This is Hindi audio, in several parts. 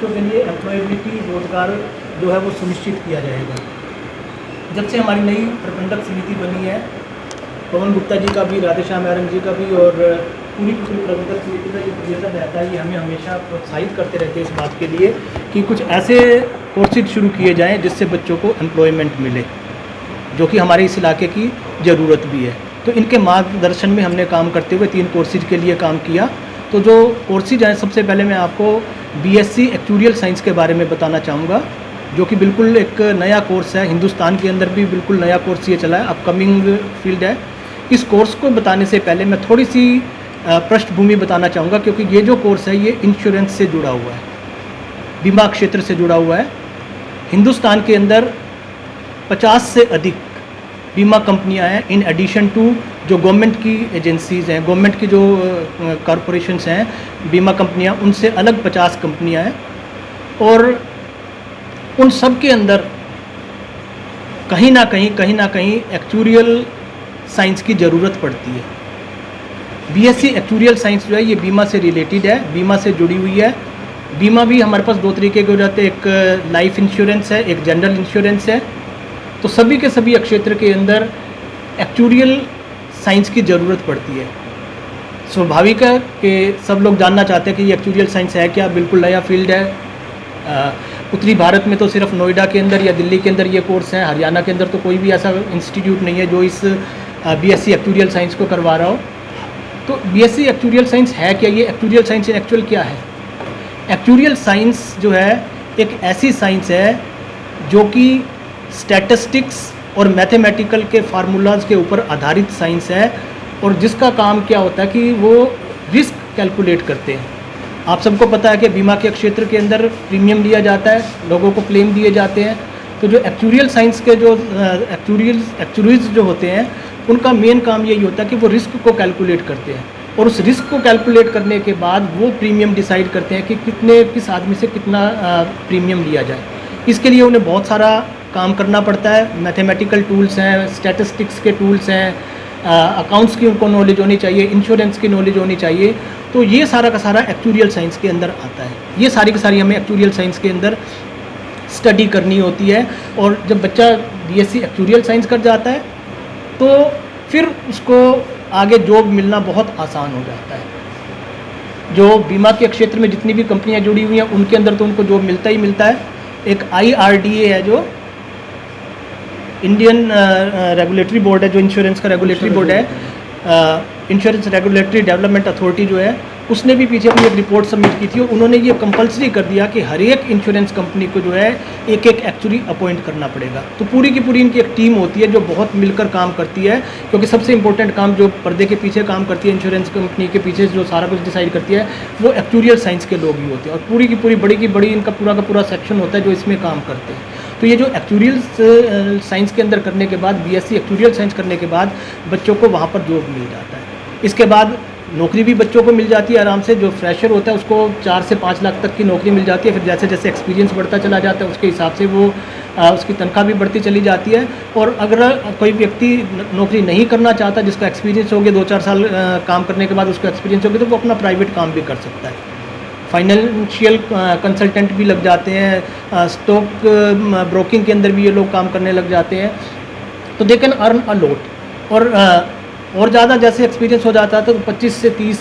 बच्चों के लिए एम्प्लॉयबिलिटी, रोजगार जो है वो सुनिश्चित किया जाएगा। जब से हमारी नई प्रबंधक समिति बनी है, पवन गुप्ता जी का भी, राधेश्याम आर्यन जी का भी और पूरी की पूरी प्रबंधक समिति का जो विजन रहता है, ये हमें हमेशा प्रोत्साहित करते रहते हैं इस बात के लिए कि कुछ ऐसे कोर्सेज शुरू किए जाएँ जिससे बच्चों को एम्प्लॉयमेंट मिले, जो कि हमारे इस इलाके की ज़रूरत भी है। तो इनके मार्गदर्शन में हमने काम करते हुए 3 कोर्सेज के लिए काम किया। तो जो कोर्सेज हैं, सबसे पहले मैं आपको बीएससी एक्चुरियल साइंस के बारे में बताना चाहूँगा, जो कि बिल्कुल एक नया कोर्स है। हिंदुस्तान के अंदर भी बिल्कुल नया कोर्स ये चला है, अपकमिंग फील्ड है। इस कोर्स को बताने से पहले मैं थोड़ी सी पृष्ठभूमि बताना चाहूँगा, क्योंकि ये जो कोर्स है ये इंश्योरेंस से जुड़ा हुआ है, बीमा क्षेत्र से जुड़ा हुआ है। हिंदुस्तान के अंदर 50 से अधिक बीमा कंपनियां हैं, इन एडिशन टू जो गवर्नमेंट की एजेंसीज़ हैं, गवर्नमेंट की जो कॉरपोरेशंस हैं, बीमा कंपनियां, उनसे अलग 50 कंपनियां हैं। और उन सब के अंदर कहीं ना कहीं एक्चुरियल साइंस की ज़रूरत पड़ती है। बीएससी एक्चुरियल साइंस जो है ये बीमा से रिलेटेड है, बीमा से जुड़ी हुई है। बीमा भी हमारे पास 2 तरीके के हो जाते हैं, एक लाइफ इंश्योरेंस है, एक जनरल इंश्योरेंस है। तो सभी के सभी क्षेत्र के अंदर एक्चुरियल साइंस की ज़रूरत पड़ती है। स्वाभाविक है कि सब लोग जानना चाहते हैं कि ये एक्चुरियल साइंस है क्या। बिल्कुल नया फील्ड है। उत्तरी भारत में तो सिर्फ नोएडा के अंदर या दिल्ली के अंदर ये कोर्स है, हरियाणा के अंदर तो कोई भी ऐसा इंस्टीट्यूट नहीं है जो इस बीएससी एक्चुरियल साइंस को करवा रहा हो। तो बीएससी एक्चुरियल साइंस है क्या, ये एक्चुरियल साइंस इन एक्चुअल क्या है? एक्चुरियल साइंस जो है एक ऐसी साइंस है जो कि स्टैटिस्टिक्स और मैथमेटिकल के फार्मूलाज के ऊपर आधारित साइंस है, और जिसका काम क्या होता है कि वो रिस्क कैलकुलेट करते हैं। आप सबको पता है कि बीमा के क्षेत्र के अंदर प्रीमियम लिया जाता है, लोगों को क्लेम दिए जाते हैं। तो जो एक्चुरियल साइंस के जो एक्चुरीज जो होते हैं, उनका मेन काम यही होता है कि वो रिस्क को कैलकुलेट करते हैं, और उस रिस्क को कैलकुलेट करने के बाद वो प्रीमियम डिसाइड करते हैं कि किस आदमी से कितना प्रीमियम लिया जाए। इसके लिए उन्हें बहुत सारा काम करना पड़ता है। मैथमेटिकल टूल्स हैं, स्टैटिस्टिक्स के टूल्स हैं, अकाउंट्स की उनको नॉलेज होनी चाहिए, इंश्योरेंस की नॉलेज होनी चाहिए। तो ये सारा का सारा एक्चुरियल साइंस के अंदर आता है। ये सारी की सारी हमें एक्चुरियल साइंस के अंदर स्टडी करनी होती है। और जब बच्चा बीएससी एक्चुरियल साइंस कर जाता है तो फिर उसको आगे जॉब मिलना बहुत आसान हो जाता है। जो बीमा के क्षेत्र में जितनी भी कंपनियां जुड़ी हुई हैं उनके अंदर तो उनको जॉब मिलता ही मिलता है। एक IRDA है जो इंडियन रेगुलेटरी बोर्ड है, जो इंश्योरेंस का रेगुलेटरी बोर्ड है, इंश्योरेंस रेगुलेटरी डेवलपमेंट अथॉरिटी जो है, उसने भी पीछे अपनी एक रिपोर्ट सबमिट की थी। और उन्होंने ये कंपलसरी कर दिया कि हर एक इंश्योरेंस कंपनी को जो है एक एक्चुअली अपॉइंट करना पड़ेगा। तो पूरी की पूरी इनकी एक टीम होती है जो बहुत मिलकर काम करती है, क्योंकि सबसे इंपॉर्टेंट काम जो पर्दे के पीछे काम करती है, इंश्योरेंस कंपनी के पीछे जो सारा कुछ डिसाइड करती है, वो एक्चुरियल साइंस के लोग ही होते हैं। और पूरी की पूरी बड़ी की बड़ी इनका पूरा का पूरा सेक्शन होता है जो इसमें काम करते हैं। तो ये जो एक्चुरियल साइंस के अंदर करने के बाद, बीएससी एक्चुरियल साइंस करने के बाद बच्चों को वहाँ पर जॉब मिल जाता है। इसके बाद नौकरी भी बच्चों को मिल जाती है आराम से। जो फ्रेशर होता है उसको 4 से 5 लाख तक की नौकरी मिल जाती है। फिर जैसे जैसे एक्सपीरियंस बढ़ता चला जाता है उसके हिसाब से वो उसकी तनख्वाह भी बढ़ती चली जाती है। और अगर कोई व्यक्ति नौकरी नहीं करना चाहता, जिसका एक्सपीरियंस हो गया 2-4 साल काम करने के बाद उसका एक्सपीरियंस हो गया, तो वो अपना प्राइवेट काम भी कर सकता है। फाइनेंशियल कंसल्टेंट भी लग जाते हैं, स्टॉक ब्रोकिंग के अंदर भी ये लोग काम करने लग जाते हैं। तो they can earn a lot. और ज़्यादा जैसे एक्सपीरियंस हो जाता है तो 25 से 30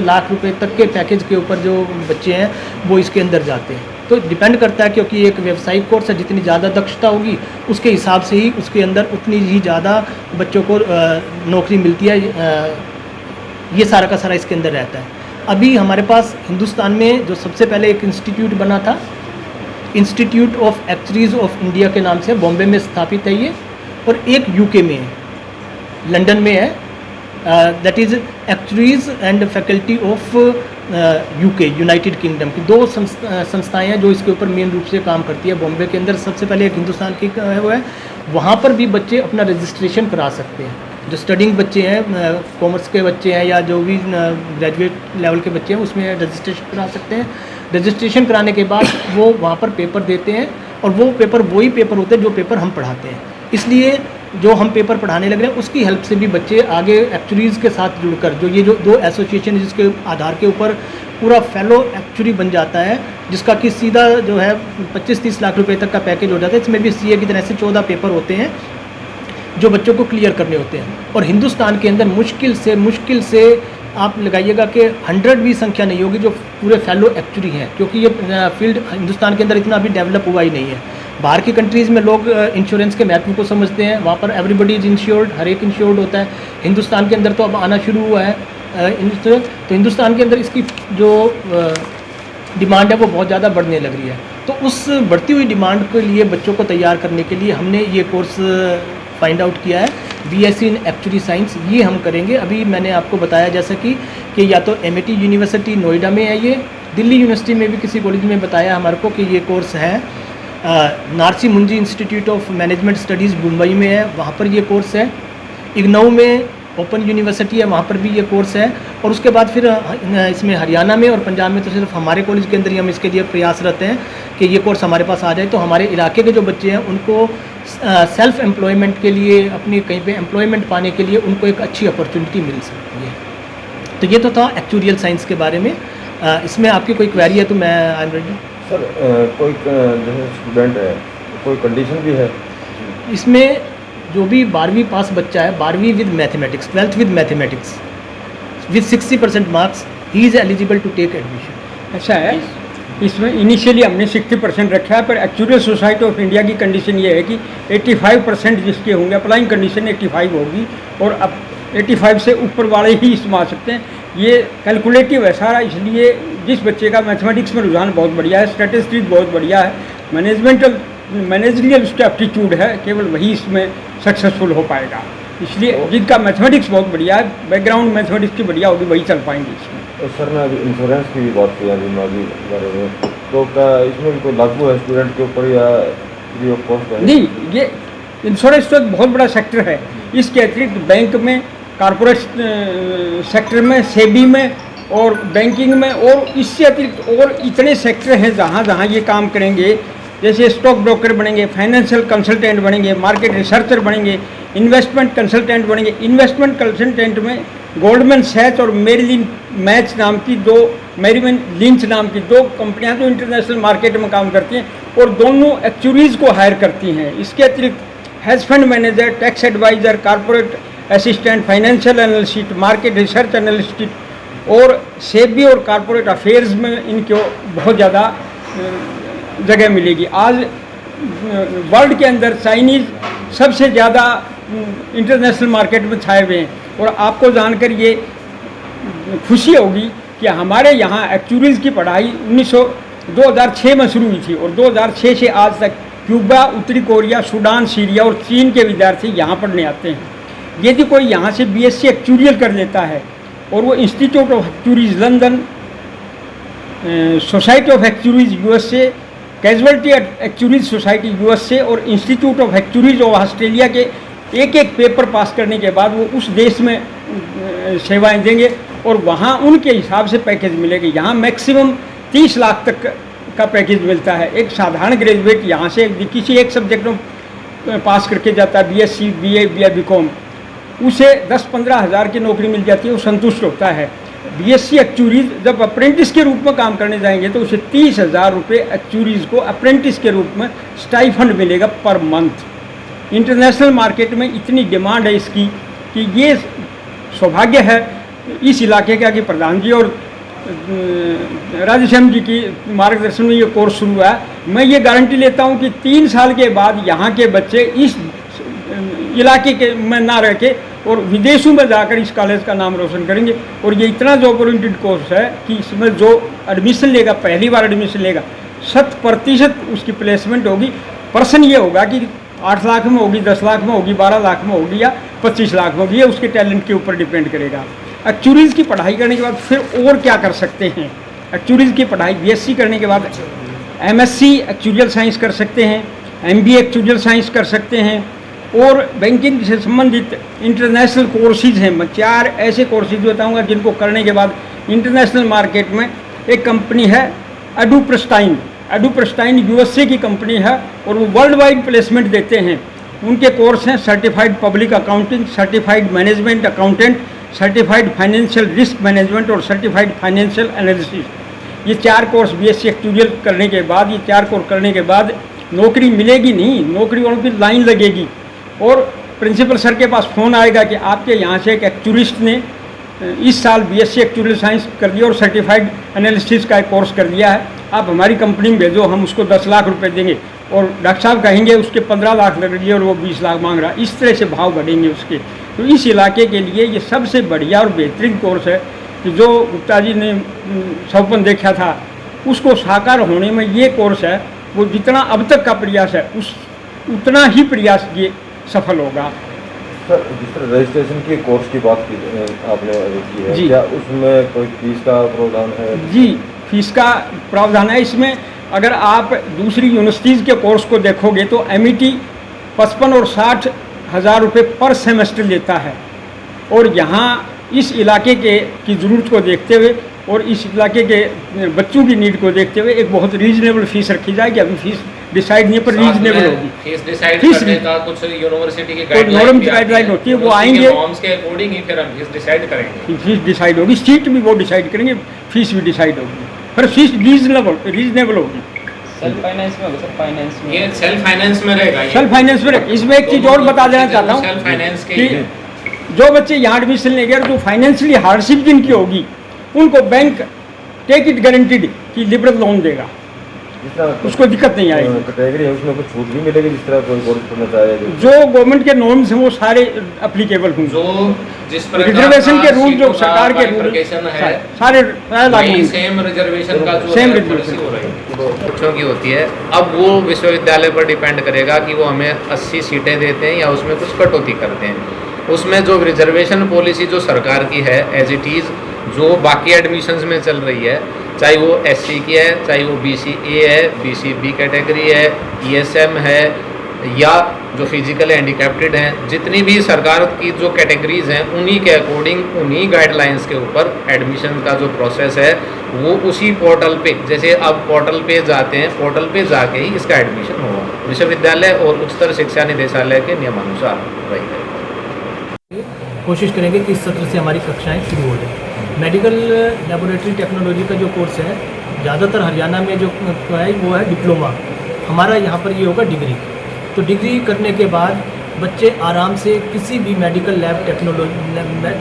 लाख रुपए तक के पैकेज के ऊपर जो बच्चे हैं वो इसके अंदर जाते हैं। तो डिपेंड करता है, क्योंकि एक व्यावसायिक कोर्स है, जितनी ज़्यादा दक्षता होगी उसके हिसाब से ही उसके अंदर उतनी ही ज़्यादा बच्चों को नौकरी मिलती है। ये सारा का सारा इसके अंदर रहता है। अभी हमारे पास हिंदुस्तान में जो सबसे पहले एक इंस्टीट्यूट बना था, institute of Actuaries of India के नाम से, बॉम्बे में स्थापित है ये, और एक यूके में है, लंदन में है, that is actuaries and faculty of UK, United kingdom की 2 संस्थाएं हैं जो इसके ऊपर मेन रूप से काम करती है। बॉम्बे के अंदर सबसे पहले एक हिंदुस्तान की वो है, वहाँ पर भी बच्चे अपना रजिस्ट्रेशन करा सकते हैं। जो स्टडिंग बच्चे हैं, कॉमर्स के बच्चे हैं या जो भी ग्रेजुएट लेवल के बच्चे हैं, उसमें रजिस्ट्रेशन करा सकते हैं। रजिस्ट्रेशन कराने के बाद वो वहाँ पर पेपर देते हैं, और वो पेपर वही पेपर होते हैं जो पेपर हम पढ़ाते हैं। इसलिए जो हम पेपर पढ़ाने लग रहे हैं उसकी हेल्प से भी बच्चे आगे एक्चुरीज़ के साथ जुड़कर, जो ये जो 2 एसोसिएशन जिसके आधार के ऊपर पूरा फेलो एक्चुअली बन जाता है, जिसका कि सीधा जो है 25-30 लाख रुपए तक का पैकेज हो जाता है। इसमें भी सीए की तरह से 14 पेपर होते हैं जो बच्चों को क्लियर करने होते हैं। और हिंदुस्तान के अंदर मुश्किल से आप लगाइएगा कि 100 भी संख्या नहीं होगी जो पूरे फेलो एक्चुअली हैं, क्योंकि ये फील्ड हिंदुस्तान के अंदर इतना अभी डेवलप हुआ ही नहीं है। बाहर की कंट्रीज़ में लोग इंश्योरेंस के महत्व को समझते हैं, वहाँ पर एवरीबडी इज इंश्योर्ड, हर एक इंश्योर्ड होता है। हिंदुस्तान के अंदर तो अब आना शुरू हुआ है इंश्योरेंस, तो हिंदुस्तान के अंदर इसकी जो डिमांड है वो बहुत ज़्यादा बढ़ने लग रही है। तो उस बढ़ती हुई डिमांड के लिए बच्चों को तैयार करने के लिए हमने ये कोर्स फाइंड आउट किया है, बीएससी इन एक्चुअरी साइंस। ये हम करेंगे। अभी मैंने आपको बताया जैसा कि या तो एमआईटी यूनिवर्सिटी नोएडा में है, ये दिल्ली यूनिवर्सिटी में भी किसी कॉलेज में बताया हमारे को कि ये कोर्स है। नारसी मुंजी institute of management studies Mumbai में है, वहाँ पर ये कोर्स है। इग्नऊ में ओपन यूनिवर्सिटी है, वहाँ पर भी ये कोर्स है। और उसके बाद फिर इसमें हरियाणा में और पंजाब में तो सिर्फ हमारे कॉलेज के अंदर ही हम इसके लिए प्रयासरत हैं कि ये कोर्स हमारे पास आ जाए, तो हमारे इलाके के जो बच्चे हैं उनको सेल्फ एम्प्लॉयमेंट के लिए, अपनी कहीं पे एम्प्लॉयमेंट पाने के लिए उनको एक अच्छी अपॉर्चुनिटी मिल सकती है। तो ये तो था एक्चुरियल साइंस के बारे में। इसमें आपकी कोई क्वेरी है तो मैं आई एम रेडी। सर कोई जैसे स्टूडेंट है, कोई कंडीशन भी है इसमें? जो भी 12वीं पास बच्चा है, 12वीं with mathematics, 12th with mathematics with 60% marks, he is eligible to take admission. ऐसा है, इसमें इनिशियली हमने 60% रखा है, पर एक्चुअल सोसाइटी ऑफ इंडिया की कंडीशन ये है कि 85% जिसके होंगे, अप्लाइंग कंडीशन 85 होगी, और अब 85 से ऊपर वाले ही इसमें आ सकते हैं। ये कैलकुलेटिव है सारा, इसलिए जिस बच्चे का मैथमेटिक्स में रुझान बहुत बढ़िया है, स्टैटिस्टिक्स बहुत बढ़िया है, मैनेजरियल उसका एप्टीट्यूड है, केवल वही इसमें सक्सेसफुल हो पाएगा। इसलिए जिनका मैथमेटिक्स बहुत बढ़िया है, बैकग्राउंड मैथमेटिक्स की बढ़िया होगी, वही चल पाएंगे इसमें। तो सर ने अभी इंश्योरेंस की भी बात की अभी माजी बारे में, तो क्या इसमें भी कोई लागू है स्टूडेंट के ऊपर या फ्री ऑफ कॉस्ट है? नहीं, ये इंश्योरेंस तो एक बहुत बड़ा सेक्टर है। इसके अतिरिक्त बैंक में, कॉर्पोरेट सेक्टर में, सेबी में और बैंकिंग में, और इससे अतिरिक्त और इतने सेक्टर हैं जहाँ जहाँ ये काम करेंगे। जैसे स्टॉक ब्रोकर बनेंगे, फाइनेंशियल कंसल्टेंट बनेंगे, मार्केट रिसर्चर बनेंगे, इन्वेस्टमेंट कंसल्टेंट बनेंगे। इन्वेस्टमेंट कंसल्टेंट में गोल्डमैन सैच और मेरिल लिंच नाम की दो कंपनियां जो इंटरनेशनल मार्केट में काम करती हैं, और दोनों एक्चुरीज़ को हायर करती हैं। इसके अतिरिक्त hedge fund manager, tax adviser, corporate assistant, financial analyst, market research analyst, और सेबी और कॉर्पोरेट अफेयर्स में इनको बहुत ज़्यादा जगह मिलेगी। आज वर्ल्ड के अंदर चाइनीज़ सबसे ज़्यादा इंटरनेशनल मार्केट में छाए हुए हैं, और आपको जानकर ये खुशी होगी कि हमारे यहाँ एक्चुरीज़ की पढ़ाई 2006 में शुरू हुई थी, और 2006 से आज तक क्यूबा, उत्तरी कोरिया, सूडान, सीरिया और चीन के विद्यार्थी यहाँ पढ़ने आते हैं। यदि कोई यहाँ से बीएससी एक्चुरियल कर लेता है और वो Institute of Actuaries London, Society of Actuaries USA, casualty actuaries society USA और Institute of Actuaries of Australia के एक पेपर पास करने के बाद वो उस देश में सेवाएं देंगे, और वहाँ उनके हिसाब से पैकेज मिलेगी। यहाँ मैक्सिमम 30 लाख तक का पैकेज मिलता है। एक साधारण ग्रेजुएट यहाँ से किसी एक सब्जेक्ट में पास करके जाता है, बीएससी, बीए या बीकॉम, उसे 10-15 हज़ार की नौकरी मिल जाती है, वो संतुष्ट होता है। बीएससी एक्चुरीज जब अप्रेंटिस के रूप में काम करने जाएंगे तो उसे 30,000 रुपये एक्चुरीज को अप्रेंटिस के रूप में स्टाइफंड मिलेगा पर मंथ। इंटरनेशनल मार्केट में इतनी डिमांड है इसकी कि ये सौभाग्य है इस इलाके का कि प्रधान जी और राधेश्याम जी की मार्गदर्शन में ये कोर्स शुरू हुआ है। मैं ये गारंटी लेता हूँ कि 3 साल के बाद यहाँ के बच्चे इस इलाके के में ना रह के और विदेशों में जाकर इस कॉलेज का नाम रोशन करेंगे। और ये इतना जॉब ओरिएंटेड कोर्स है कि इसमें जो एडमिशन लेगा, पहली बार एडमिशन लेगा, 100% उसकी प्लेसमेंट होगी। पर्सन ये होगा कि 8 लाख में होगी, 10 लाख में होगी, 12 लाख में होगी या 25 लाख में होगी, ये उसके टैलेंट के ऊपर डिपेंड करेगा। एक्चुरीज़ की पढ़ाई करने के बाद फिर और क्या कर सकते हैं? एक्चुरीज़ की पढ़ाई बीएससी करने के बाद एमएससी एक्चुरियल साइंस कर सकते हैं, एमबीए एक्चुरियल साइंस कर सकते हैं, और बैंकिंग से संबंधित इंटरनेशनल कोर्सेज हैं। मैं 4 ऐसे कोर्सेज बताऊंगा जिनको करने के बाद इंटरनेशनल मार्केट में एक कंपनी है एडुप्रस्टाइन यूएसए की कंपनी है, और वो वर्ल्ड वाइड प्लेसमेंट देते हैं। उनके कोर्स हैं certified public accounting, certified management accountant, certified financial risk management और सर्टिफाइड फाइनेंशियल एनालिसिस। ये 4 कोर्स बीएससी एक्चुरियल करने के बाद, ये 4 कोर्स करने के बाद नौकरी मिलेगी नहीं, नौकरियों की लाइन लगेगी। और प्रिंसिपल सर के पास फ़ोन आएगा कि आपके यहाँ से एक एक्चुरिस्ट ने इस साल बीएससी एक्चुरियल साइंस कर दिया और सर्टिफाइड एनालिसिस का एक कोर्स कर दिया है, आप हमारी कंपनी में भेजो, हम उसको 10 लाख रुपए देंगे। और डॉक्टर साहब कहेंगे उसके 15 लाख लग रही है और वो 20 लाख मांग रहा है, इस तरह से भाव बढ़ेंगे उसके। तो इस इलाके के लिए ये सबसे बढ़िया और बेहतरीन कोर्स है कि जो गुप्ता जी ने सपन देखा था उसको साकार होने में ये कोर्स है। वो जितना अब तक का प्रयास है उतना ही प्रयास ये सफल होगा। सर, जिस तरह रजिस्ट्रेशन के कोर्स की बात की आपने अभी की है, जी। क्या उसमें कोई फीस का प्रावधान है? जी, फीस का प्रावधान है इसमें। अगर आप दूसरी यूनिवर्सिटीज़ के कोर्स को देखोगे तो एमईटी 55 और 60 हज़ार रुपये पर सेमेस्टर लेता है, और यहाँ इस इलाके की ज़रूरत को देखते हुए और इस इलाके के बच्चों की नीड को देखते हुए एक बहुत रीजनेबल फीस रखी जाएगी। अभी फीस डिसाइड नहीं, पर रीजनेबल होगी। फीस डिसाइड फीस करने का कुछ यूनिवर्सिटी की गाइडलाइन होती है, वो आएंगे, नॉर्म्स के अकॉर्डिंग ही फिर हम फीस डिसाइड करेंगे। फीस डिसाइड होगी, सीट भी वो डिसाइड करेंगे, फीस भी डिसाइड होगी, पर फीस रीजनेबल होगी। सेल्फ फाइनेंस में होगा सर, फाइनेंस में ये सेल्फ फाइनेंस में रहेगा। सेल्फ फाइनेंस में इसमें एक चीज़ और बता देना चाहता हूँ सेल्फ फाइनेंस कि के जो बच्चे यहाँ एडमिशन लेंगे और जो फाइनेंशियली हार्डशिप जिनकी होगी उनको बैंक टेक इट गारंटीड कि लिबरल लोन देगा, उसको दिक्कत नहीं आएगी। कैटेगरी है उसमें कुछ छूट भी मिलेगी जिस तरह कोई कोर्स करना चाहेगा? जो गवर्नमेंट के नॉर्म्स हैं वो सारे अप्लीकेबल होंगे। जो जिस प्रकार रिजर्वेशन के रूल, जो का सरकार के रूल bifurcation है, सारे लागू वही होंगे। सेम रिजर्वेशन का जो सेम है रिजर्वेशन पॉलिसी हो रही है बच्चों की होती है। अब वो विश्वविद्यालय पर डिपेंड करेगा कि वो हमें 80 सीटें देते हैं या उसमें कुछ कटौती करते हैं। उसमें जो रिजर्वेशन पॉलिसी जो सरकार की है एज इट इज़, जो बाकी एडमिशन्स में चल रही है, चाहे वो एससी की है, चाहे वो BCA है, BCB कैटेगरी है, ESM है, या जो फिजिकल हैंडीकैप्टेड हैं, जितनी भी सरकार की जो कैटेगरीज हैं उन्हीं के अकॉर्डिंग, उन्हीं गाइडलाइंस के ऊपर एडमिशन का जो प्रोसेस है वो उसी पोर्टल पे, जैसे अब पोर्टल पे जाते हैं, पोर्टल पे जाके ही इसका एडमिशन होगा। विश्वविद्यालय और उच्चतर शिक्षा निदेशालय के नियमानुसार रहेगा। कोशिश करेंगे कि इस सत्र से हमारी कक्षाएं शुरू हो जाए। मेडिकल लेबोरेटरी टेक्नोलॉजी का जो कोर्स है ज़्यादातर हरियाणा में जो है वो है डिप्लोमा, हमारा यहाँ पर ये होगा डिग्री। तो डिग्री करने के बाद बच्चे आराम से किसी भी मेडिकल लैब टेक्नोलॉजी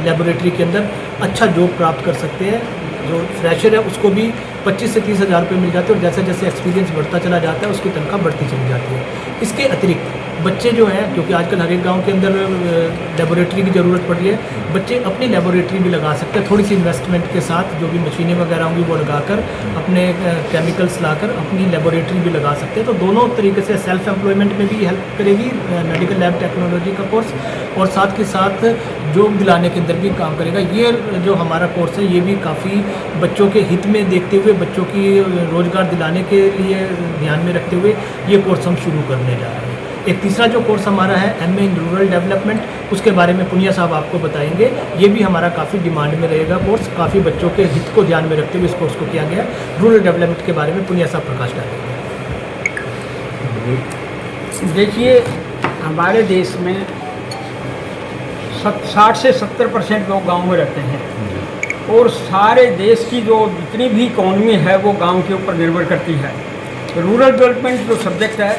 लेबोरेटरी के अंदर अच्छा जॉब प्राप्त कर सकते हैं। जो फ्रेशर है उसको भी 25 से 30 हज़ार रुपये मिल जाते हैं, और जैसे जैसे एक्सपीरियंस बढ़ता चला जाता है उसकी तनख्वाह बढ़ती चली जाती है। इसके अतिरिक्त बच्चे जो हैं, क्योंकि आजकल हर एक गांव के अंदर लेबोरेटरी की ज़रूरत पड़ रही है, बच्चे अपनी लेबोरेटरी भी लगा सकते हैं। थोड़ी सी इन्वेस्टमेंट के साथ जो भी मशीनें वगैरह होंगी वो लगाकर अपने केमिकल्स लाकर अपनी लेबोरेटरी भी लगा सकते हैं। तो दोनों तरीके से सेल्फ एम्प्लॉयमेंट में भी हेल्प करेगी मेडिकल लैब टेक्नोलॉजी का कोर्स, और साथ के साथ जॉब दिलाने के अंदर भी काम करेगा। ये जो हमारा कोर्स है ये भी काफ़ी बच्चों के हित में देखते हुए, बच्चों की रोज़गार दिलाने के लिए ध्यान में रखते हुए ये कोर्स हम शुरू करने जा रहे हैं। एक तीसरा जो कोर्स हमारा है MA इन रूरल डेवलपमेंट, उसके बारे में पुनिया साहब आपको बताएंगे। ये भी हमारा काफ़ी डिमांड में रहेगा कोर्स, काफ़ी बच्चों के हित को ध्यान में रखते हुए इस कोर्स को किया गया। रूरल डेवलपमेंट के बारे में पुनिया साहब प्रकाश डालेंगे। देखिए, हमारे देश में 60 से 70% लोग गांव में रहते हैं, और सारे देश की जो जितनी भी इकॉनमी है वो गांव के ऊपर निर्भर करती है। रूरल डेवलपमेंट जो सब्जेक्ट है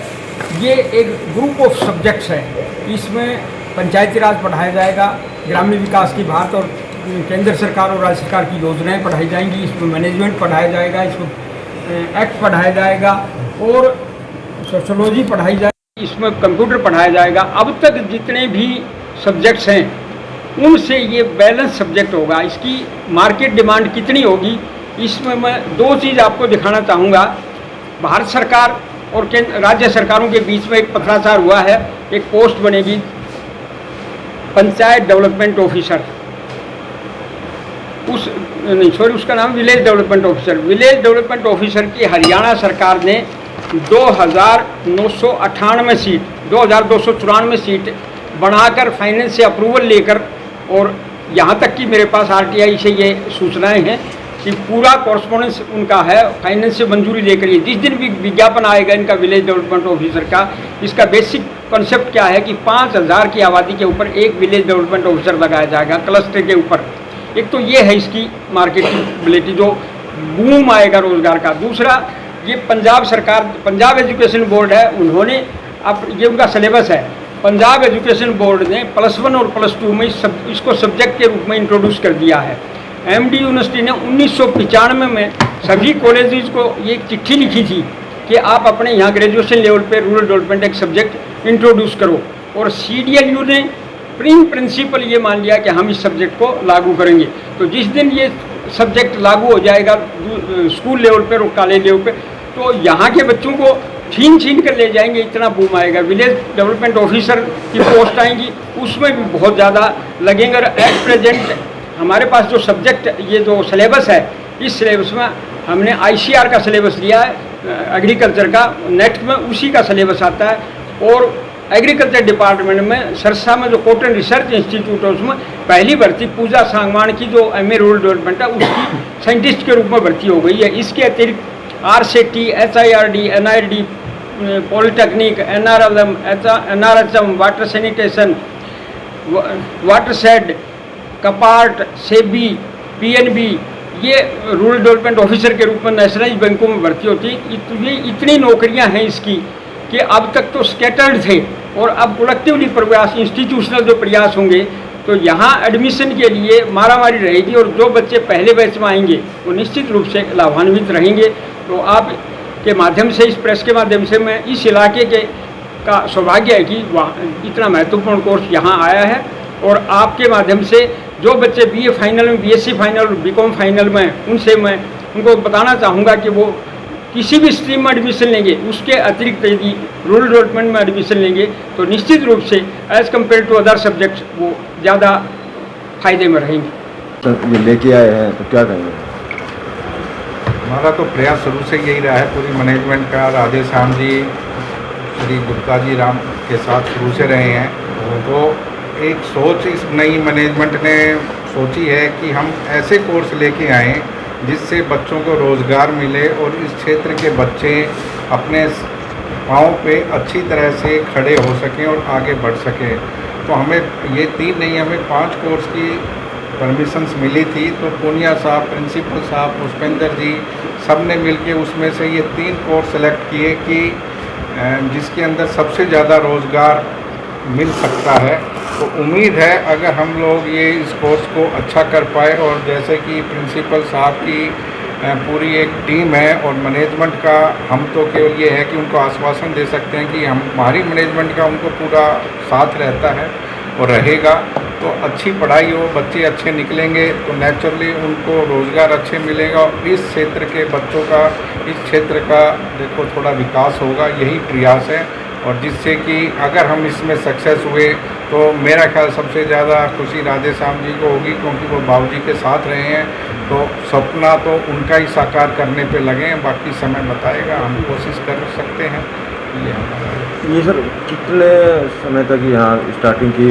ये एक ग्रुप ऑफ सब्जेक्ट्स है। इसमें पंचायती राज पढ़ाया जाएगा, ग्रामीण विकास की बात और केंद्र सरकार और राज्य सरकार की योजनाएं पढ़ाई जाएंगी, इसमें मैनेजमेंट पढ़ाया जाएगा, इसमें एक्ट पढ़ाया जाएगा और सोशोलॉजी पढ़ाई जाएगी, इसमें कंप्यूटर पढ़ाया जाएगा। अब तक जितने भी सब्जेक्ट्स हैं उनसे ये बैलेंस सब्जेक्ट होगा। इसकी मार्केट डिमांड कितनी होगी, इसमें मैं 2 चीज़ आपको दिखाना चाहूँगा। भारत सरकार और केंद्र राज्य सरकारों के बीच में एक पत्राचार हुआ है, एक पोस्ट बनेगी पंचायत डेवलपमेंट ऑफिसर, उसका नाम village development officer. Village development officer की हरियाणा सरकार ने 2998 सीट, 2294 सीट बढ़ाकर फाइनेंस से अप्रूवल लेकर, और यहाँ तक कि मेरे पास RTI से ये सूचनाएं हैं कि पूरा कॉरस्पॉन्डेंस उनका है, फाइनेंस से मंजूरी लेकर। ये जिस दिन भी विज्ञापन आएगा इनका विलेज डेवलपमेंट ऑफिसर का, इसका बेसिक कॉन्सेप्ट क्या है कि 5000 की आबादी के ऊपर एक विलेज डेवलपमेंट ऑफिसर लगाया जाएगा क्लस्टर के ऊपर। एक तो ये है इसकी मार्केटेबिलिटी जो बूम आएगा रोजगार का। दूसरा ये पंजाब सरकार, पंजाब एजुकेशन बोर्ड है, उन्होंने अब ये उनका सिलेबस है। पंजाब एजुकेशन बोर्ड ने +1 और +2 में इसको सब्जेक्ट के रूप में इंट्रोड्यूस कर दिया है। एमडी यूनिवर्सिटी ने 1995 में सभी कॉलेजेस को ये एक चिट्ठी लिखी थी कि आप अपने यहाँ ग्रेजुएशन लेवल पे रूरल डेवलपमेंट एक सब्जेक्ट इंट्रोड्यूस करो, और CDLU ने प्रिंसिपल ये मान लिया कि हम इस सब्जेक्ट को लागू करेंगे। तो जिस दिन ये सब्जेक्ट लागू हो जाएगा स्कूल लेवल पर और कॉलेज लेवल पे, तो यहाँ के बच्चों को छीन कर ले जाएंगे, इतना बूम आएगा। विलेज डेवलपमेंट ऑफिसर की पोस्ट आएंगी, उसमें भी बहुत ज़्यादा लगेंगे। और एट प्रेजेंट हमारे पास जो सब्जेक्ट, ये जो सिलेबस है, इस सिलेबस में हमने ICR का सिलेबस लिया है एग्रीकल्चर का, नेट में उसी का सिलेबस आता है। और एग्रीकल्चर डिपार्टमेंट में सरसा में जो कॉटन रिसर्च इंस्टीट्यूट है, उसमें पहली भर्ती पूजा सांगवान की जो MA रूरल डेवलपमेंट है उसकी साइंटिस्ट के रूप में भर्ती हो गई है। इसके अतिरिक्त RCT, HIRD, NIRD, polytechnic, NRHM, water sanitation, watershed, CAPART, SEBI, PNB, ये रूरल डेवलपमेंट ऑफिसर के रूप में नेशनलाइज बैंकों में भर्ती होती है। ये इतनी नौकरियां हैं इसकी कि अब तक तो स्कैटर्ड थे, और अब कलेक्टिवली प्रयास, इंस्टीट्यूशनल जो प्रयास होंगे, तो यहाँ एडमिशन के लिए मारामारी रहेगी, और जो बच्चे पहले बैच में आएंगे वो निश्चित रूप से लाभान्वित रहेंगे। तो आप के माध्यम से, इस प्रेस के माध्यम से, मैं इस इलाके के का सौभाग्य है कि वहाँ इतना महत्वपूर्ण कोर्स यहाँ आया है, और आपके माध्यम से जो बच्चे BA फाइनल में, BSc फाइनल और BCom फाइनल में, उनसे मैं उनको बताना चाहूँगा कि वो किसी भी स्ट्रीम में एडमिशन लेंगे, उसके अतिरिक्त यदि रूरल डेवलपमेंट में एडमिशन लेंगे तो निश्चित रूप से as compare to other subjects वो ज़्यादा फायदे में रहेंगे। तो ये लेके आए हैं तो क्या कहेंगे? हमारा तो प्रयास शुरू से यही रहा है पूरी मैनेजमेंट का। राधेश्याम जी, श्री गुप्ता जी राम के साथ शुरू से रहे हैं। तो एक सोच इस नई मैनेजमेंट ने सोची है कि हम ऐसे कोर्स लेके आएँ जिससे बच्चों को रोज़गार मिले और इस क्षेत्र के बच्चे अपने पाँव पे अच्छी तरह से खड़े हो सकें और आगे बढ़ सकें। तो हमें ये 3 नहीं, हमें 5 कोर्स की परमिशंस मिली थी। तो पूनिया साहब, प्रिंसिपल साहब, पुष्पेंद्र जी, सब ने मिल के उसमें से ये 3 कोर्स सेलेक्ट किए कि जिसके अंदर सबसे ज़्यादा रोज़गार मिल सकता है। तो उम्मीद है अगर हम लोग ये इस कोर्स को अच्छा कर पाए, और जैसे कि प्रिंसिपल साहब की पूरी एक टीम है और मैनेजमेंट का, हम तो केवल ये है कि उनको आश्वासन दे सकते हैं कि हमारी मैनेजमेंट का उनको पूरा साथ रहता है और रहेगा। तो अच्छी पढ़ाई हो, बच्चे अच्छे निकलेंगे तो नेचुरली उनको रोज़गार अच्छे मिलेगा, और इस क्षेत्र के बच्चों का, इस क्षेत्र का देखो थोड़ा विकास होगा, यही प्रयास है। और जिससे कि अगर हम इसमें सक्सेस हुए तो मेरा ख्याल सबसे ज़्यादा खुशी राधेश्याम जी को होगी, क्योंकि वो बाबूजी के साथ रहे हैं। तो सपना तो उनका ही साकार करने पे लगे हैं, बाकी समय बताएगा, हम कोशिश कर सकते हैं। ये सर कितने समय तक यहाँ स्टार्टिंग की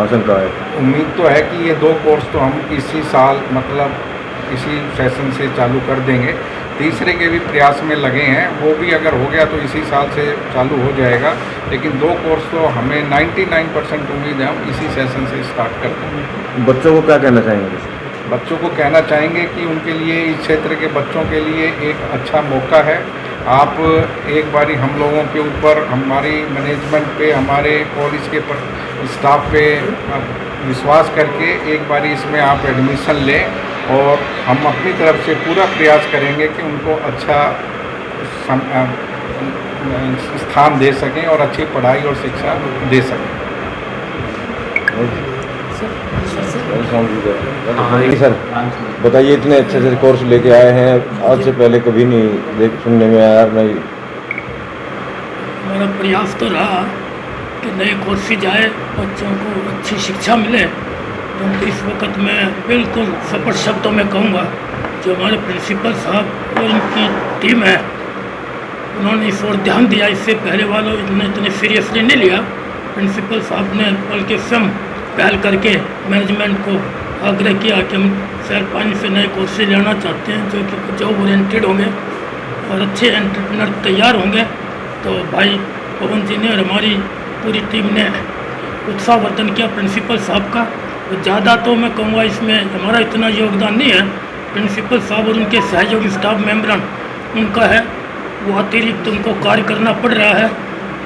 आशंका है? उम्मीद तो है कि ये 2 कोर्स तो हम इसी साल, मतलब इसी सेशन से चालू कर देंगे। तीसरे के भी प्रयास में लगे हैं, वो भी अगर हो गया तो इसी साल से चालू हो जाएगा। लेकिन 2 कोर्स तो हमें 99% उम्मीद है हम इसी सेशन से स्टार्ट कर देंगे। बच्चों को क्या कहना चाहेंगे? बच्चों को कहना चाहेंगे कि उनके लिए, इस क्षेत्र के बच्चों के लिए एक अच्छा मौका है। आप एक बारी हम लोगों के ऊपर, हमारी मैनेजमेंट पे, हमारे कॉलेज के स्टाफ पे विश्वास करके एक बारी इसमें आप एडमिशन लें, और हम अपनी तरफ से पूरा प्रयास करेंगे कि उनको अच्छा स्थान दे सकें और अच्छी पढ़ाई और शिक्षा दे सकें। सर बताइए, इतने अच्छे से कोर्स लेके आए हैं, आज से पहले कभी नहीं सुनने में आया। नहीं, मेरा प्रयास तो रहा कि नए कोर्स से जाए, बच्चों को अच्छी शिक्षा मिले। क्योंकि इस वक्त मैं बिल्कुल स्पष्ट शब्दों में कहूँगा, जो हमारे प्रिंसिपल साहब और उनकी टीम है, उन्होंने इस ओर ध्यान दिया। इससे पहले वालों ने इतने सीरियसली नहीं लिया। प्रिंसिपल साहब ने बल्कि स्वयं पहल करके मैनेजमेंट को आग्रह किया कि हम शहर पानी से नए कोर्स लेना चाहते हैं जो कि जॉब ओरिएंटेड होंगे और अच्छे एंटरप्रेन्योर तैयार होंगे। तो भाई पवन जी ने और हमारी पूरी टीम ने उत्साहवर्धन किया प्रिंसिपल साहब का। और ज़्यादा तो मैं कहूँगा इसमें हमारा इतना योगदान नहीं है, प्रिंसिपल साहब और उनके सहयोगी स्टाफ मेंबरन उनका है। वो अतिरिक्त उनको कार्य करना पड़ रहा है,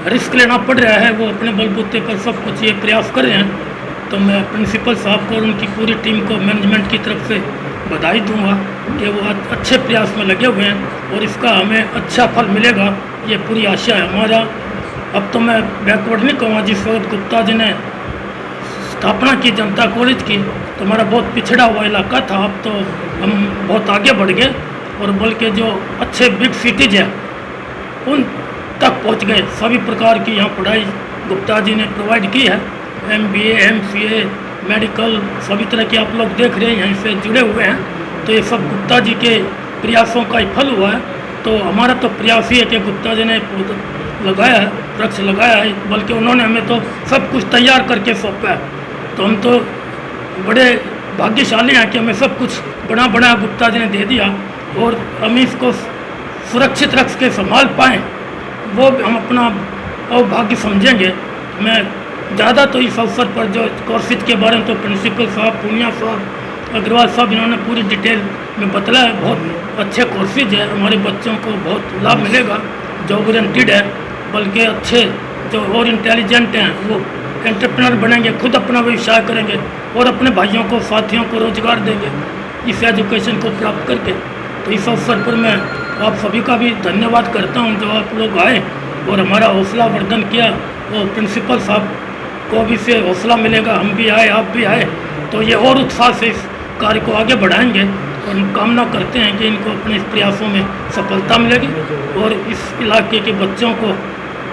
रिस्क लेना पड़ रहा है, वो अपने बलबूते पर सब कुछ ये प्रयास कर रहे हैं। तो मैं प्रिंसिपल साहब को और उनकी पूरी टीम को मैनेजमेंट की तरफ से बधाई दूंगा कि वो अच्छे प्रयास में लगे हुए हैं और इसका हमें अच्छा फल मिलेगा, ये पूरी आशा है हमारा। अब तो मैं बैकवर्ड नहीं कहूँगा, जिस वक्त गुप्ता जी ने स्थापना की जनता कॉलेज की तो हमारा बहुत पिछड़ा हुआ इलाका था, अब तो हम बहुत आगे बढ़ गए और बल्कि जो अच्छे बिग सिटीज हैं उन तक पहुंच गए। सभी प्रकार की यहाँ पढ़ाई गुप्ता जी ने प्रोवाइड की है, MBA MCA मेडिकल सभी तरह के आप लोग देख रहे हैं यहीं से जुड़े हुए हैं। तो ये सब गुप्ता जी के प्रयासों का ही फल हुआ है। तो हमारा तो प्रयास ही है कि गुप्ता जी ने लगाया है, वृक्ष लगाया है, बल्कि उन्होंने हमें तो सब कुछ तैयार करके सौंपा है। तो हम तो बड़े भाग्यशाली हैं कि हमें सब कुछ बना बना गुप्ता जी ने दे दिया और हम इसको सुरक्षित रख के संभाल पाएँ, वो हम अपना अभाग्य समझेंगे। मैं ज़्यादा तो इस अवसर पर जो कोर्सेज के बारे में तो प्रिंसिपल साहब, पूनिया साहब, अग्रवाल साहब इन्होंने पूरी डिटेल में बतलाया है। बहुत अच्छे कोर्सेज है, हमारे बच्चों को बहुत लाभ मिलेगा, जो गारंटीड है। बल्कि अच्छे जो और इंटेलिजेंट हैं वो एंटरप्रेन्योर बनेंगे, खुद अपना व्यवसाय करेंगे और अपने भाइयों को साथियों को रोजगार देंगे इस एजुकेशन को प्राप्त करके। तो इस अवसर पर मैं आप सभी का भी धन्यवाद करता हूं जो आप लोग आए और हमारा हौसला वर्धन किया। और प्रिंसिपल साहब को भी से हौसला मिलेगा, हम भी आए आप भी आए तो ये और उत्साह से इस कार्य को आगे बढ़ाएंगे और हम कामना करते हैं कि इनको अपने इस प्रयासों में सफलता मिलेगी और इस इलाके के बच्चों को,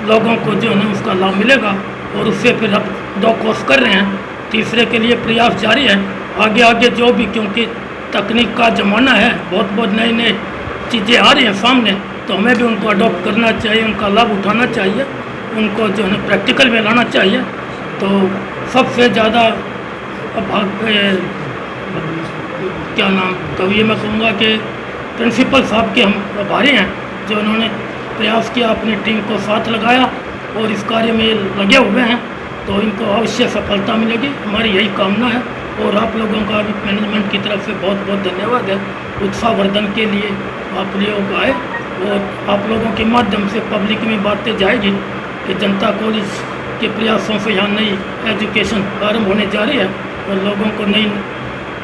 लोगों को जो है ना उसका लाभ मिलेगा। और उससे फिर अब 2 कोर्स कर रहे हैं, तीसरे के लिए प्रयास जारी है। आगे आगे जो भी, क्योंकि तकनीक का ज़माना है, बहुत बहुत नई नई चीज़ें आ रही हैं सामने, तो हमें भी उनको अडॉप्ट करना चाहिए, उनका लाभ उठाना चाहिए, उनको जो है प्रैक्टिकल में लाना चाहिए। तो सबसे ज़्यादा क्या नाम कभी मैं कहूँगा कि प्रिंसिपल साहब के हम आभारी हैं जो उन्होंने प्रयास किया, अपनी टीम को साथ लगाया और इस कार्य में लगे हुए हैं। तो इनको अवश्य सफलता मिलेगी, हमारी यही कामना है। और आप लोगों का भी मैनेजमेंट की तरफ से बहुत बहुत धन्यवाद है उत्साहवर्धन के लिए आप लोग आए। और आप लोगों के माध्यम से पब्लिक में बातें जाएगी कि जनता कॉलेज के प्रयासों से यहाँ नई एजुकेशन प्रारंभ होने जा रही है और लोगों को नई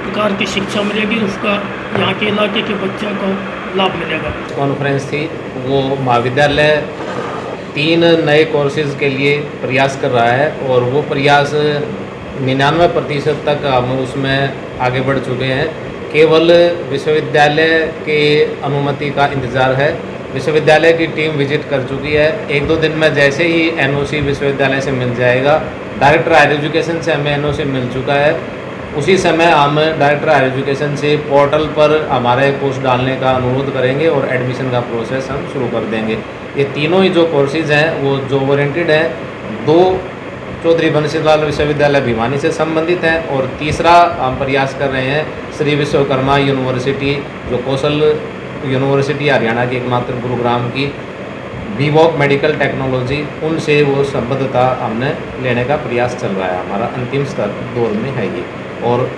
प्रकार की शिक्षा मिलेगी, उसका यहाँ के इलाके के बच्चों को लाभ मिलेगा। कॉन्फ्रेंस थी, वो महाविद्यालय 3 नए कोर्सेज के लिए प्रयास कर रहा है और वो प्रयास 99% तक हम उसमें आगे बढ़ चुके हैं। केवल विश्वविद्यालय के अनुमति का इंतज़ार है। विश्वविद्यालय की टीम विजिट कर चुकी है। 1-2 दिन में जैसे ही NOC विश्वविद्यालय से मिल जाएगा, डायरेक्टर हायर एजुकेशन से हमें NOC मिल चुका है, उसी समय हम डायरेक्टर हायर एजुकेशन से पोर्टल पर हमारे कोर्स डालने का अनुरोध करेंगे और एडमिशन का प्रोसेस हम शुरू कर देंगे। ये तीनों ही जो कोर्सेज हैं वो जो वारंटेड है, 2 चौधरी बंसीलाल विश्वविद्यालय भिवानी से संबंधित हैं और तीसरा हम प्रयास कर रहे हैं श्री विश्वकर्मा यूनिवर्सिटी जो कौशल यूनिवर्सिटी हरियाणा की एकमात्र गुरुग्राम की बीवॉक मेडिकल टेक्नोलॉजी, उनसे वो संबद्धता हमने लेने का प्रयास चल रहा है। हमारा अंतिम स्तर दौर में है ये और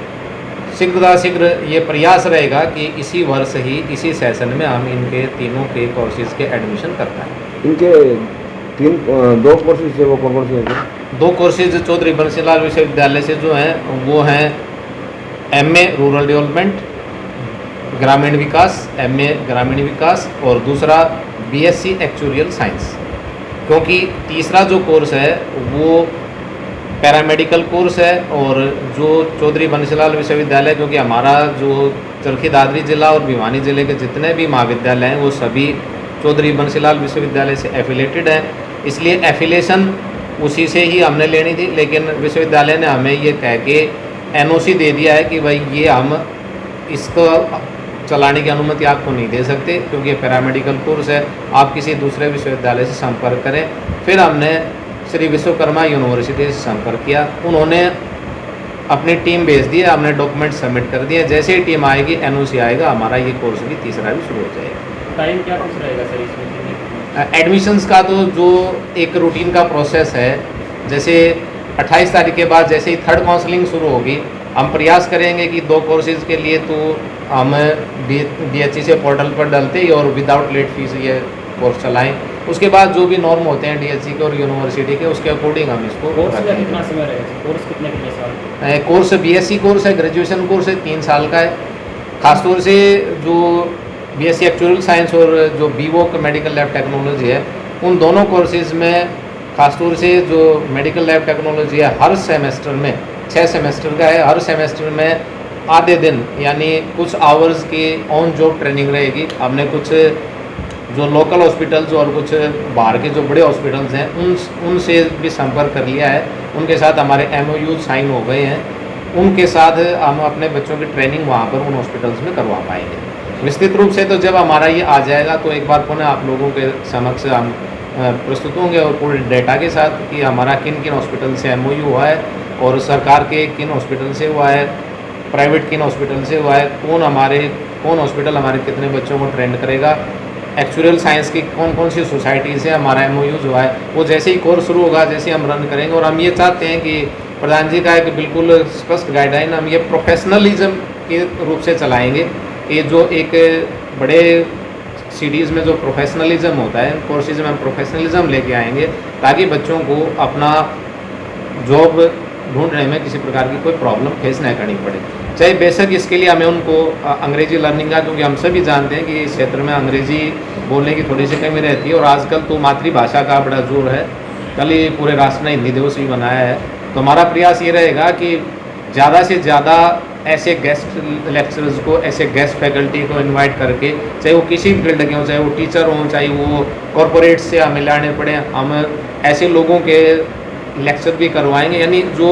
शीघ्र ये प्रयास रहेगा कि इसी वर्ष ही इसी सेशन में हम इनके तीनों के कोर्सेज के एडमिशन कर पाएँ। इनके 2 कोर्सेज है वो कौन से हैं? 2 कोर्सेज चौधरी बंसीलाल विश्वविद्यालय से जो हैं वो हैं MA रूरल डेवलपमेंट ग्रामीण विकास, MA ग्रामीण विकास और दूसरा BSc एक्चुरियल साइंस। क्योंकि तीसरा जो कोर्स है वो पैरामेडिकल कोर्स है और जो चौधरी बंसीलाल विश्वविद्यालय, क्योंकि हमारा जो चरखी दादरी जिला और भिवानी जिले के जितने भी महाविद्यालय हैं वो सभी चौधरी बंसीलाल विश्वविद्यालय से एफिलेटेड हैं, इसलिए एफिलेशन उसी से ही हमने लेनी थी। लेकिन विश्वविद्यालय ने हमें ये कह के NOC दे दिया है कि भाई ये हम इसको चलाने की अनुमति आपको नहीं दे सकते क्योंकि ये पैरामेडिकल कोर्स है, आप किसी दूसरे विश्वविद्यालय से संपर्क करें। फिर हमने श्री विश्वकर्मा यूनिवर्सिटी से संपर्क किया, उन्होंने अपनी टीम भेज दी है, हमने डॉक्यूमेंट सबमिट कर दिए। जैसे ही टीम आएगी NOC आएगा, हमारा ये कोर्स भी तीसरा भी शुरू हो जाएगा। टाइम क्या कुछ रहेगा सर इसमें? एडमिशन्स का तो जो एक रूटीन का प्रोसेस है, जैसे 28 तारीख के बाद जैसे ही थर्ड काउंसलिंग शुरू होगी, हम प्रयास करेंगे कि 2 कोर्सेज़ के लिए तो हम DHE से पोर्टल पर डालते ही और विदाउट लेट फीस ये कोर्स चलाएं। उसके बाद जो भी नॉर्म होते हैं DHE के और यूनिवर्सिटी के, उसके अकॉर्डिंग हम इसको कोर्स का रखेंगे। कितना समय रहेगा? कोर्स कितने साल? कोर्स BSc कोर्स है, ग्रेजुएशन कोर्स है, 3 साल का है। खासतौर से जो BSc एक्चुअल साइंस और जो BVoc मेडिकल लैब टेक्नोलॉजी है, उन दोनों कोर्सेज़ में खासतौर से जो मेडिकल लैब टेक्नोलॉजी है, हर सेमेस्टर में 6 सेमेस्टर का है, हर सेमेस्टर में आधे दिन यानी कुछ आवर्स की ऑन जॉब ट्रेनिंग रहेगी। हमने कुछ जो लोकल हॉस्पिटल्स और कुछ बाहर के जो बड़े हॉस्पिटल्स हैं उनसे भी संपर्क कर लिया है, उनके साथ हमारे MOU साइन हो गए हैं, उनके साथ हम अपने बच्चों की ट्रेनिंग वहाँ पर उन हॉस्पिटल्स में करवा पाएंगे। विस्तृत रूप से तो जब हमारा ये आ जाएगा तो एक बार पुनः आप लोगों के समक्ष हम प्रस्तुत होंगे और पूरे डेटा के साथ कि हमारा किन किन हॉस्पिटल से MOU हुआ है और सरकार के किन हॉस्पिटल से हुआ है, प्राइवेट किन हॉस्पिटल से हुआ है, कौन हॉस्पिटल हमारे कितने बच्चों को ट्रेंड करेगा, एक्चुअल साइंस की कौन कौन सी सोसाइटी से हमारा MOU हुआ है। वो जैसे ही कोर्स शुरू होगा, जैसे ही हम रन करेंगे, और हम ये चाहते हैं कि प्रधान जी का एक बिल्कुल स्पष्ट गाइडलाइन हम ये प्रोफेशनलिज्म के रूप से चलाएंगे। ये जो एक बड़े सीरीज़ में जो प्रोफेशनलिज्म होता है, कोर्सेज में हम प्रोफेशनलिज्म लेके आएंगे ताकि बच्चों को अपना जॉब ढूंढने में किसी प्रकार की कोई प्रॉब्लम फेस नहीं करनी पड़े। चाहे बेशक इसके लिए हमें उनको अंग्रेजी लर्निंग का, क्योंकि हम सभी जानते हैं कि इस क्षेत्र में अंग्रेजी बोलने की थोड़ी सी कमी रहती है और आजकल तो मातृभाषा का बड़ा जोर है। कल ही पूरे राष्ट्र ने हिंदी दिवस भी मनाया है। तो हमारा प्रयास ये रहेगा कि ज़्यादा से ज़्यादा ऐसे गेस्ट लेक्चरर्स को, ऐसे गेस्ट फैकल्टी को इनवाइट करके, चाहे वो किसी भी फील्ड के हों, चाहे वो टीचर हों, चाहे वो कॉरपोरेट से हमें लाने पड़े, हम ऐसे लोगों के लेक्चर भी करवाएंगे। यानी जो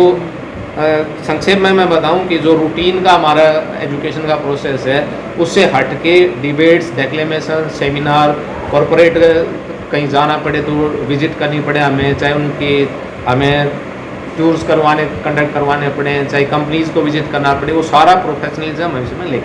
संक्षेप में मैं बताऊं कि जो रूटीन का हमारा एजुकेशन का प्रोसेस है, उससे हट के डिबेट्स, डेक्लेमेशन, सेमिनार, कॉरपोरेट कहीं जाना पड़े तो विजिट करनी पड़े हमें, चाहे हमें टूर्स कंडक्ट करवाने पड़े, चाहे कंपनीज़ को विजिट करना पड़े, वो सारा प्रोफेशनलिज्म हम इसमें लेके